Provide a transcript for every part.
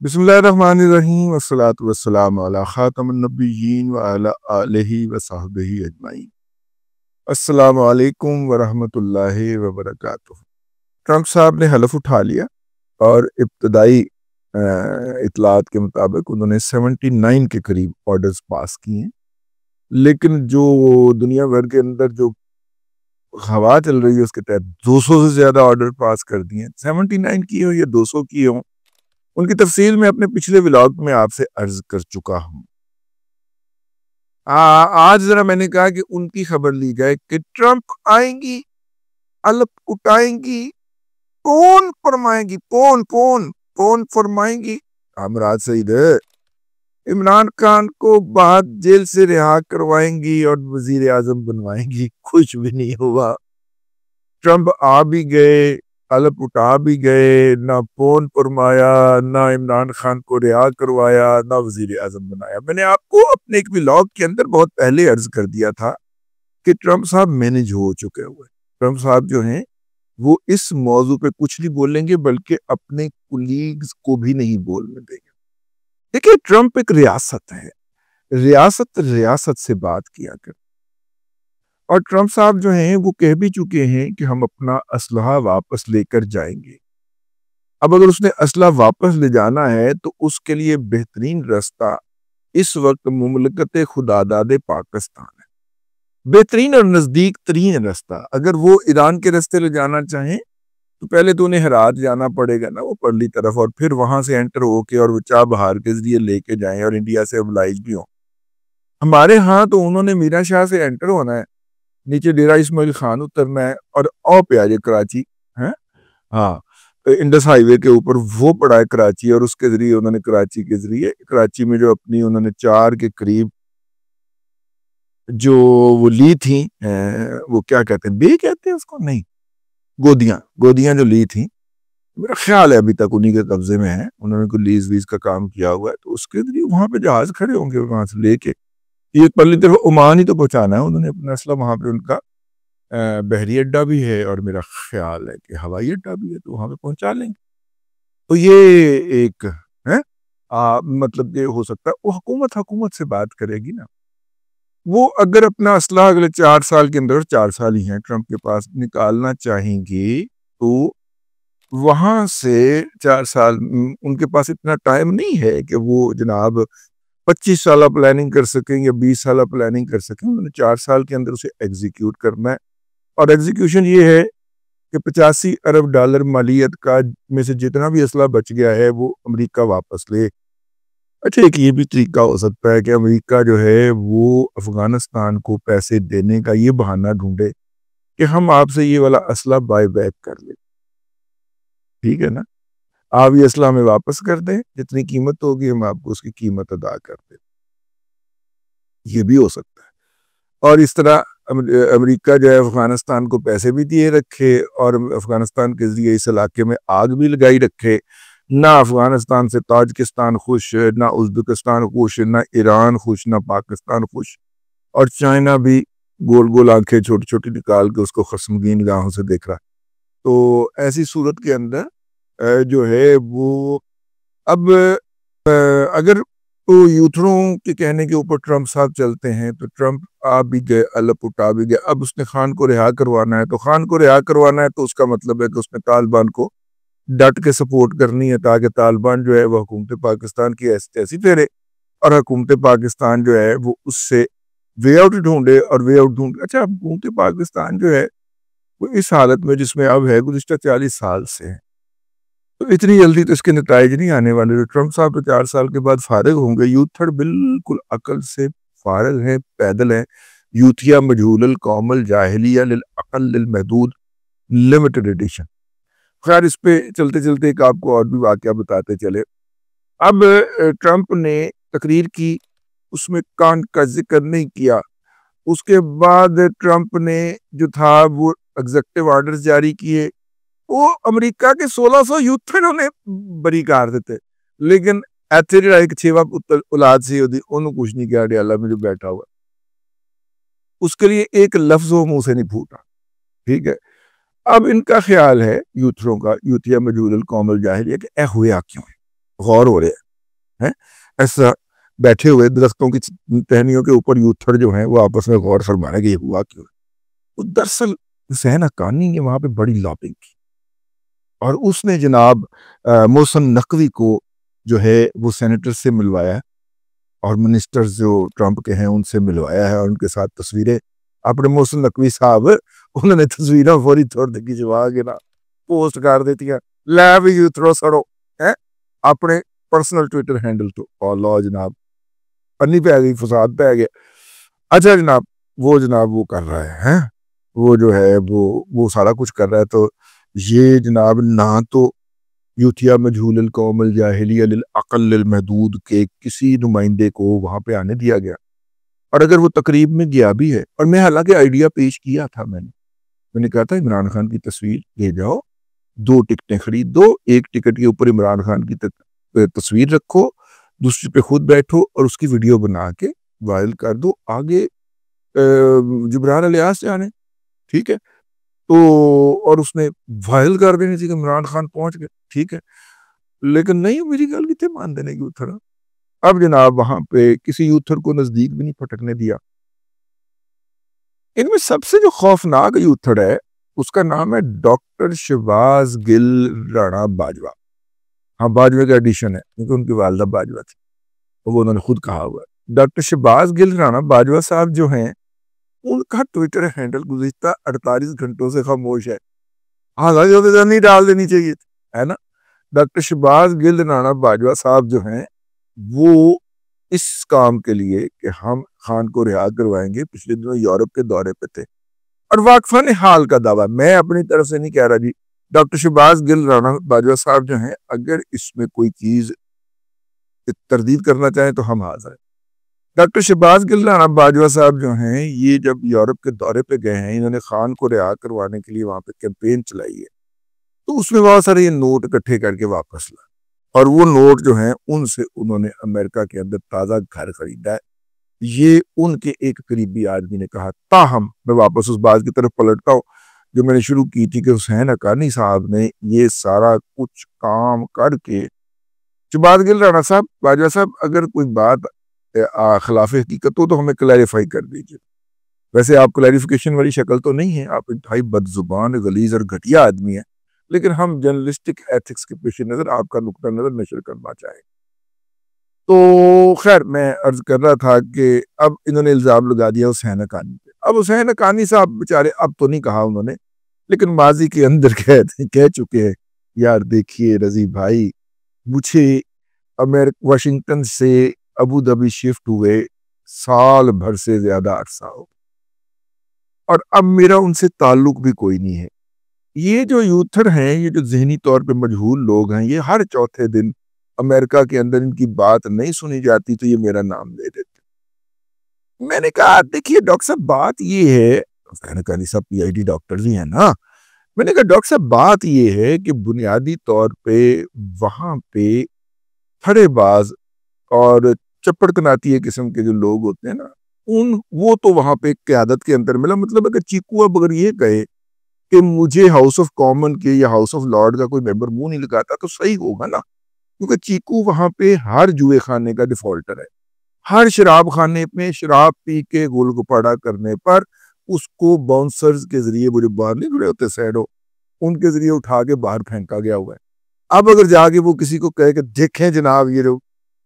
बिस्मिल्लाहिर्रहमानिर्रहीम वस्सलातु वस्सलामु अला खातमिन नबिय्यीन व अला आलिहि व सहबिही अजमाइन। अस्सलामु अलैकुम व रहमतुल्लाहि व बरकातुहू। ट्रंप साहब ने हलफ उठा लिया और इब्तदाई इतलात के मुताबिक उन्होंने 79 के करीब ऑर्डर्स पास किए हैं, लेकिन जो दुनिया भर के अंदर जो हवा चल रही है उसके तहत 200 से ज्यादा ऑर्डर पास कर दिए हैं। 79 किए हो या 200 किए हो, उनकी तफसील में अपने पिछले व्लॉग में आपसे अर्ज कर चुका हूं। आज जरा मैंने कहा कि उनकी खबर ली जाए कि ट्रंप आएंगी, अलग उठाएंगी, कौन फरमाएंगी, कौन कौन कौन फरमाएंगी। हमराज सईद है, इमरान खान को बाद जेल से रिहा करवाएंगी और वजीर आजम बनवाएंगी। कुछ भी नहीं हुआ। ट्रंप आ भी गए, अलग उठा भी गए, ना फोन फरमाया, ना इमरान खान को रिहा करवाया, ना वजीर आजम बनाया। मैंने आपको अपने एक व्लॉग के अंदर बहुत पहले अर्ज कर दिया था कि ट्रंप साहब मैनेज हो चुके हुए। ट्रंप साहब जो हैं वो इस मौजू पे कुछ नहीं बोलेंगे, बल्कि अपने कुलीग्स को भी नहीं बोलने देंगे। देखिए, ट्रंप एक रियासत है, रियासत रियासत से बात किया कर। और ट्रंप साहब जो हैं वो कह भी चुके हैं कि हम अपना असलहा वापस लेकर जाएंगे। अब अगर उसने असला वापस ले जाना है तो उसके लिए बेहतरीन रास्ता इस वक्त मुमलकत खुदादाद पाकिस्तान है। बेहतरीन और नजदीक तरीन रास्ता, अगर वो ईरान के रास्ते ले जाना चाहें तो पहले तो उन्हें हेरात जाना पड़ेगा ना, वो परली तरफ, और फिर वहां से एंटर होके और वो चाबहार के जरिए लेके जाएं और इंडिया से अबलाइज भी हो। हमारे यहाँ तो उन्होंने मीरा शाह से एंटर होना है, नीचे डेरा इस्माइल खान उतरना है और औ पे आ जाए कराची है। हाँ, इंडस हाईवे के ऊपर वो पड़ा है कराची, और उसके जरिए उन्होंने कराची के जरिए कराची में जो अपनी उन्होंने 4 के करीब जो वो ली थी, वो क्या कहते हैं, बे कहते हैं उसको, नहीं, गोदियां गोदियां जो ली थी, मेरा ख्याल है अभी तक उन्हीं के कब्जे में है। उन्होंने कोई लीज वीज का काम किया हुआ है, तो उसके जरिए वहां पे जहाज खड़े होंगे, वहां से लेके ये परली तरफ ओमान ही तो पहुंचाना है उन्होंने अपना असला। वहां पे उनका बहरी अड्डा भी है और मेरा ख्याल है कि हवाई अड्डा भी है, तो वहां पे पहुंचा लेंगे। तो ये एक है, मतलब ये हो सकता है वो हुकूमत हुकूमत से बात करेगी ना। वो अगर अपना असला अगले 4 साल के अंदर, 4 साल ही हैं ट्रंप के पास, निकालना चाहेंगी तो वहां से 4 साल उनके पास इतना टाइम नहीं है कि वो जनाब 25 साल प्लानिंग कर सकें या 20 साल प्लानिंग कर सकें। उन्होंने 4 साल के अंदर उसे एग्जीक्यूट करना है। और एग्जीक्यूशन ये है कि 85 अरब डॉलर मालियत का में से जितना भी असला बच गया है वो अमेरिका वापस ले। अच्छा, एक ये भी तरीका हो सकता है कि अमेरिका जो है वो अफगानिस्तान को पैसे देने का ये बहाना ढूंढे कि हम आपसे ये वाला असला बाय बैक कर ले, ठीक है ना, आप ये असला हमें वापस कर दें, जितनी कीमत होगी हम आपको उसकी कीमत अदा कर दें। ये भी हो सकता है। और इस तरह अमेरिका जो है अफगानिस्तान को पैसे भी दिए रखे और अफगानिस्तान के जरिए इस इलाके में आग भी लगाई रखे। ना अफगानिस्तान से ताजिकिस्तान खुश, ना उज्बेकिस्तान खुश, ना ईरान खुश, ना पाकिस्तान खुश, और चाइना भी गोल गोल आंखें छोटी छोटी निकाल के उसको खसमगीन निगाहों से देख रहा है। तो ऐसी सूरत के अंदर जो है वो अब अगर तो यूथरों के कहने के ऊपर ट्रंप साहब चलते हैं तो ट्रंप आ भी गए, अलग उठा भी गए। अब उसने खान को रिहा करवाना है, तो खान को रिहा करवाना है तो उसका मतलब है कि उसने तालिबान को डट के सपोर्ट करनी है, ताकि तालिबान जो है वह हुकूमत पाकिस्तान की ऐसी तैसी फेरे और हुकूमत पाकिस्तान जो है वो उससे वे आउट ढूंढे और वे आउट ढूंढ। अच्छा, हुकूमत पाकिस्तान जो है वो इस हालत में जिसमें अब है गुज़िश्ता 40 साल से है, तो इतनी जल्दी तो इसके नताइज नहीं आने वाले। तो ट्रंप साहब तो 4 साल के बाद फारिग होंगे। यूथड़ बिल्कुल अकल से फारिग है, पैदल है। यूथिया मजहूल कौमल जाहिलिया लिल अकल लिल महदूद लिमिटेड एडिशन। खैर, इस पे चलते चलते एक आपको और भी वाकया बताते चले। अब ट्रंप ने तकरीर की, उसमें कान का जिक्र नहीं किया। उसके बाद ट्रंप ने जो था वो एग्जेक्टिव ऑर्डर्स जारी किए। वो अमेरिका के 1600 यूथ इन्होंने बरी कर देते, लेकिन ਇੱਥੇ ਜਿਹੜਾ एक 6वां पुत्र औलाद सी ਉਹਦੀ ਉਹਨੂੰ कुछ नहीं किया, डियाला में जो बैठा हुआ, उसके लिए एक लफ्ज वो मुंह से नहीं फूटा। ठीक है, अब इनका ख्याल है यूथरों का, यूथिया मजूल कौमल जाहिलिया, कि ए हुआ क्यों है। गौर हो रहे हैं, ऐसा बैठे हुए दरख्तों की टहनियों के ऊपर यूथर जो है वो आपस में गौर फरमा रहे कि ये हुआ क्यों। तो दरअसल हुसैन हक्कानी ने वहां पे बड़ी लॉबिंग की और उसने जनाब मोहसिन नकवी को जो है वो सेनेटर से मिलवाया और मिनिस्टर्स जो ट्रंप के हैं उनसे मिलवाया है और उनके साथ तस्वीरें अपने मोहसिन नकवी साहब उन्होंने तस्वीरें फौरी तौर पर खिंचवा के ना पोस्ट कर देती हैं, लै भी यूथरो सड़ो है अपने पर्सनल ट्विटर हैंडल तो और लो जनाब पन्नी पे आ गई, फसाद पे आ गया। अच्छा जनाब वो कर रहा है वो जो है वो सारा कुछ कर रहा है। तो ये जनाब ना तो यूथिया मजहूल कौमल जाहिलिया लिल अक़ल महदूद के किसी नुमाइंदे को वहां पे आने दिया गया और अगर वो तकरीब में गया भी है और मैं हालांकि आइडिया पेश किया था मैंने कहा था इमरान खान की तस्वीर ले जाओ, 2 टिकटें खरीद दो, एक टिकट के ऊपर इमरान खान की तस्वीर रखो, दूसरी पे खुद बैठो और उसकी वीडियो बना के वायरल कर दो, आगे जिब्रान अलियास जाने, ठीक है। तो और उसने वायरल कर देनी थी कि इमरान खान पहुंच गए, ठीक है। लेकिन नहीं, मेरी गल कितने मान देने की यूथर। अब जनाब वहां पे किसी यूथर को नजदीक भी नहीं फटकने दिया। इनमें सबसे जो खौफनाक यूथर है उसका नाम है डॉक्टर शहबाज गिल राणा बाजवा। हाँ, बाजवा का एडिशन है क्योंकि उनकी वालदा बाजवा थी, तो वो उन्होंने खुद कहा हुआ है। डॉक्टर शहबाज गिल राणा बाजवा साहब जो हैं उनका ट्विटर हैंडल गुज़िश्ता 48 घंटों से खामोश है। हालांकि वो नहीं डाल देनी चाहिए थी, है ना। डॉक्टर शहबाज गिल राणा बाजवा साहब जो हैं वो इस काम के लिए कि हम खान को रिहा करवाएंगे पिछले दिनों यूरोप के दौरे पे थे और वाकफान हाल का दावा मैं अपनी तरफ से नहीं कह रहा जी। डॉक्टर शहबाज गिल राणा बाजवा साहब जो हैं अगर इसमें कोई चीज तरदीद करना चाहें तो हम हाजिर हैं। डॉक्टर शहबाज गिल राणा बाजवा साहब जो हैं ये जब यूरोप के दौरे पे गए हैं इन्होंने खान को रिहा करवाने के लिए वहां पे कैंपेन चलाई है, तो उसमें बहुत सारे ये नोट इकट्ठे करके वापस लाए और वो नोट जो हैं उनसे उन्होंने अमेरिका के अंदर ताज़ा घर खरीदा है। ये उनके एक करीबी आदमी ने कहा। ताहम मैं वापस उस बात की तरफ पलटता हूँ जो मैंने शुरू की थी कि हुसैन हक्कानी साहब ने ये सारा कुछ काम करके शहबाज गिल राणा साहब बाजवा साहब अगर कोई बात खिलाफ हकीकत हो तो हमें क्लैरिफाई कर दीजिए। वैसे आप क्लैरिफिकेशन वाली शक्ल तो नहीं है, आप इंतहाई बदजुबान गलीज और घटिया आदमी है, लेकिन हम जर्नलिस्टिक एथिक्स के पेश नज़र आपका नुक्ता नज़र नशर करना चाहें। तो खैर मैं अर्ज कर रहा था कि अब इन्होंने इल्ज़ाम लगा दिया हुसैन हक्कानी पे। अब हुसैन हक्कानी साहब बेचारे अब तो नहीं कहा उन्होंने, लेकिन माजी के अंदर कह चुके हैं यार देखिए रजी भाई मुझे अमेरिका वाशिंगटन से अबू धाबी शिफ्ट हुए साल भर से ज्यादा अरसा हो और अब मेरा उनसे ताल्लुक भी कोई नहीं है। ये जो यूथर हैं ये जो जहनी तौर पे मजहूल लोग हैं ये हर चौथे दिन अमेरिका के अंदर इनकी बात नहीं सुनी जाती तो ये मेरा नाम ले देते। मैंने कहा देखिए डॉक्टर साहब बात ये है, कहने का नहीं सब पीआईडी डॉक्टर ही है ना। मैंने कहा डॉक्टर साहब बात ये है कि बुनियादी तौर पे वहां पे फड़ेबाज और चप्पड़ किस्म के जो लोग होते हैं ना उन वो तो वहां पे क्यादत के अंदर मिला। मतलब अगर चीकू अब अगर ये कहे कि मुझे हाउस ऑफ कॉमन के या हाउस ऑफ लॉर्ड का कोई मेंबर मुंह नहीं लगाता तो सही होगा ना, क्योंकि चीकू वहां पे हर जुए खाने का डिफॉल्टर है। हर शराब खाने में शराब पी के गोल गुपाड़ा करने पर उसको बाउंसर्स के जरिए वो जो बाहर नहीं खड़े होते सैडो उनके जरिए उठा के बाहर फेंका गया हुआ है। अब अगर जाके वो किसी को कहे कि देखें जनाब ये जो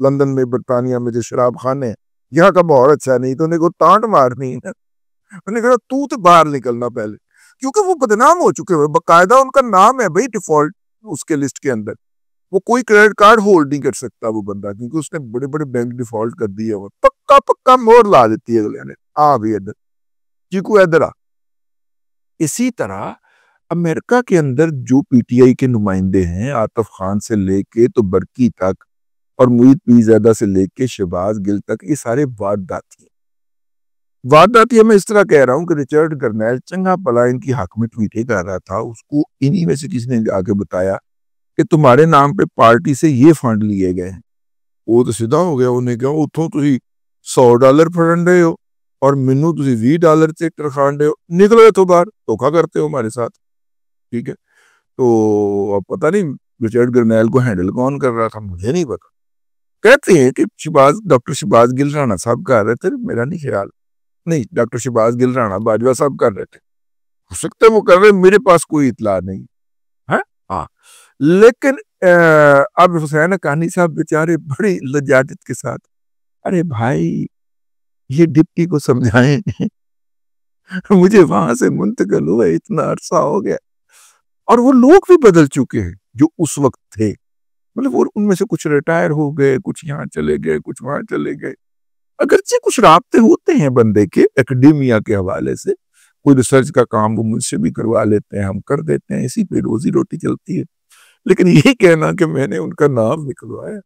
लंदन में बरतानिया में जो शराब खाने हैं यहाँ का माहौल अच्छा नहीं, तो उन्हें को तांट मारनी है। उन्हें कहा तू तो बाहर निकलना पहले, क्योंकि वो बदनाम हो चुके हुए बाकायदा उनका नाम है भाई डिफॉल्ट उसके लिस्ट के अंदर। वो कोई क्रेडिट कार्ड होल्ड नहीं कर सकता वो बंदा, क्योंकि उसने बड़े बड़े बैंक डिफॉल्ट कर दिए हुए। पक्का पक्का मोहर ला देती है अगले ने। आ भी इधर चीकू इधर आ। इसी तरह अमेरिका के अंदर जो पीटीआई के नुमाइंदे हैं आतिफ खान से लेके तो बरकी तक और मुईद पीरजादा से लेके शहबाज गिल तक ये सारे वारदाती मैं इस तरह कह रहा हूँ कि रिचर्ड गर्नैल चंगा भला इनकी हक में ट्वीटे कर रहा था, उसको इन्हीं में से किसी ने आके बताया कि तुम्हारे नाम पे पार्टी से ये फंड लिए गए हैं। वो तो सीधा हो गया, उन्हें कहा उतो तुसी $100 फड़न रहे हो और मैनू तुसी $20 चेक रखान रहे हो, निकलो इथों बाहर, धोखा करते हो हमारे साथ। ठीक है, तो अब पता नहीं रिचर्ड गर्नैल को हैंडल कौन कर रहा था मुझे नहीं पता। कहते हैं कि डॉक्टर शहबाज गिल राणा साहब कर रहे थे, मेरा नहीं ख्याल, नहीं डॉक्टर शहबाज गिल राणा बाजवा साहब कर रहे थे, हो सकता है वो कर रहे, मेरे पास कोई इतला नहीं है। हाँ, लेकिन अब हुसैन हक्कानी साहब बेचारे बड़ी लज्जाजित के साथ, अरे भाई ये डिप्टी को समझाएं मुझे वहां से मुंतकिल हुए इतना अरसा हो गया, और वो लोग भी बदल चुके हैं जो उस वक्त थे, मतलब वो उनमें से कुछ रिटायर हो गए, कुछ यहाँ चले गए, कुछ वहां चले गए। अगरचे कुछ राब्ते होते हैं बंदे के एकेडमिया के हवाले से, कोई रिसर्च का काम वो मुझसे भी करवा लेते हैं, हम कर देते हैं, इसी पे रोजी रोटी चलती है। लेकिन ये कहना कि मैंने उनका नाम निकलवाया,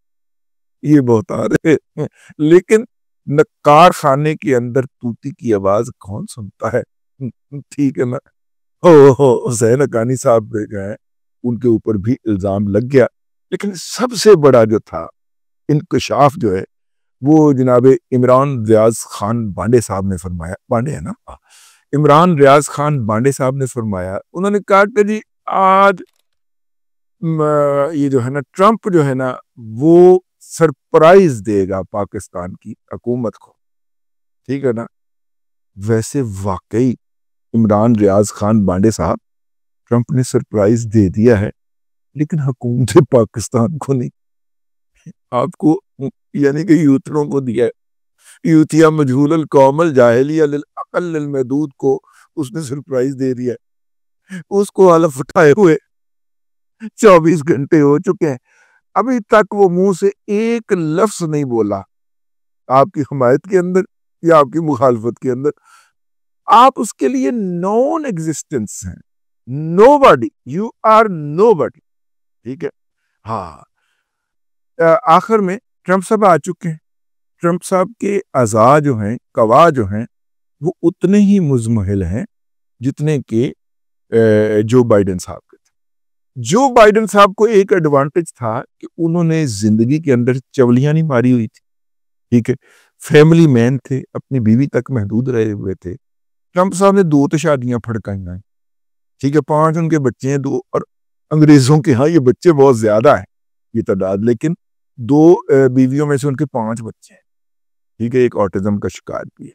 ये बहुत आ रहे हैं। लेकिन नक्कार खाने के अंदर तूती की आवाज कौन सुनता है, ठीक है ना। हो हुसैन हक्कानी साहब गए, उनके ऊपर भी इल्जाम लग गया, लेकिन सबसे बड़ा जो था इंकशाफ जो है वो जनाब इमरान रियाज खान बांडे साहब ने फरमाया, बांडे है ना, इमरान रियाज खान बांडे साहब ने फरमाया, उन्होंने कहा कि जी आज ये जो है ना ट्रंप जो है ना वो सरप्राइज देगा पाकिस्तान की हुकूमत को, ठीक है ना। वैसे वाकई इमरान रियाज खान बांडे साहब, ट्रंप ने सरप्राइज दे दिया है, लेकिन हुकूमत पाकिस्तान को नहीं, आपको यानी कि यूथरों को दिया है। यूथिया मजहूल कौमल जाहिलिया अकल महदूद को उसने सरप्राइज दे दिया है, उसको हलफ उठाए हुए 24 घंटे हो चुके हैं, अभी तक वो मुंह से एक लफ्ज नहीं बोला आपकी हमायत के अंदर या आपकी मुखालफत के अंदर, आप उसके लिए नॉन एग्जिस्टेंस हैं, नोबडी, यू आर नोबडी, ठीक है। हाँ, आखिर में ट्रंप साहब आ चुके हैं, ट्रंप साहब के अज़ा जो हैं, कवा जो हैं, वो उतने ही मुजमहिल हैं जितने के जो बाइडेन साहब के थे। जो बाइडेन साहब को एक एडवांटेज था कि उन्होंने जिंदगी के अंदर चवलियां नहीं मारी हुई थी, ठीक है, फैमिली मैन थे, अपनी बीवी तक महदूद रहे हुए थे। ट्रंप साहब ने 2 तो शादियां फड़काई हैं, ठीक है, 5 उनके बच्चे हैं, 2, और अंग्रेजों के यहाँ ये बच्चे बहुत ज्यादा है ये तादाद, लेकिन 2 बीवियों में से उनके 5 बच्चे हैं, ठीक है, एक ऑटिज्म का शिकार भी है,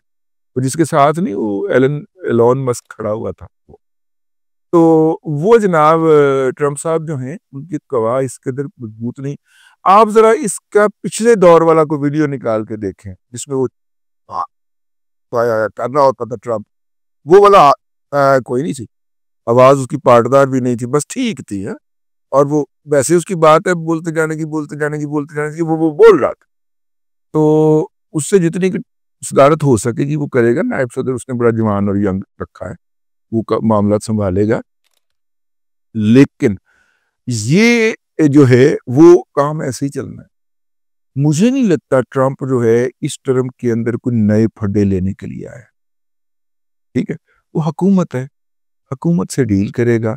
तो जिसके साथ नहीं वो एलोन मस्क खड़ा हुआ था वो। तो वो जनाब ट्रंप साहब जो हैं उनकी गवाह इस कदर मजबूत नहीं, आप जरा इसका पिछले दौर वाला को वीडियो निकाल के देखें जिसमें वो कर रहा होता था ट्रंप, वो वाला कोई नहीं थी, आवाज उसकी पाटदार भी नहीं थी, बस ठीक थी है, और वो वैसे उसकी बात है बोलते जाने की बोलते जाने की बोलते जाने की, वो बोल रहा था, तो उससे जितनी सदारत हो सकेगी वो करेगा। नायब सदर उसने बड़ा जवान और यंग रखा है, वो मामला संभालेगा, लेकिन ये जो है वो काम ऐसे ही चलना है। मुझे नहीं लगता ट्रंप जो है इस टर्म के अंदर कोई नए फड्डे लेने के लिए आया, ठीक है, वो हुकूमत है, हुकूमत से डील करेगा।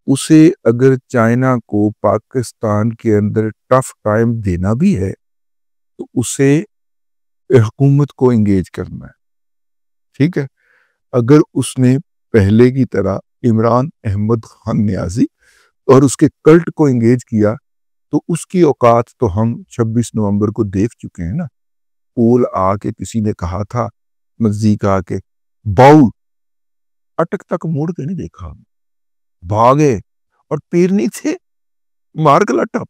उसे अगर चाइना को पाकिस्तान के अंदर टफ टाइम देना भी है तो उसे हुकूमत को एंगेज करना है, ठीक है। अगर उसने पहले की तरह इमरान अहमद खान न्याजी और उसके कल्ट को एंगेज किया तो उसकी औकात तो हम 26 नवंबर को देख चुके हैं ना। पोल आके किसी ने कहा था नजदीक आके, बाउल अटक तक मुड़ के नहीं देखा, भागे और पीर नहीं थे, मार गला टप,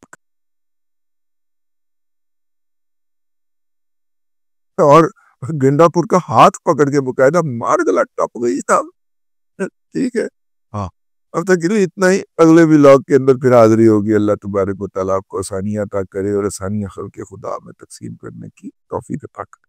और गेंडापुर का हाथ पकड़ के बकायदा मार गला टप गई साहब, ठीक है। हाँ, अब तक इतना ही, अगले व्लॉग के अंदर फिर हाजिरी होगी। अल्लाह तबारक व तआला आपको आसानियां अता करे और आसानियां खल्क़े खुदा में तकसीम करने की तौफीक अता करे।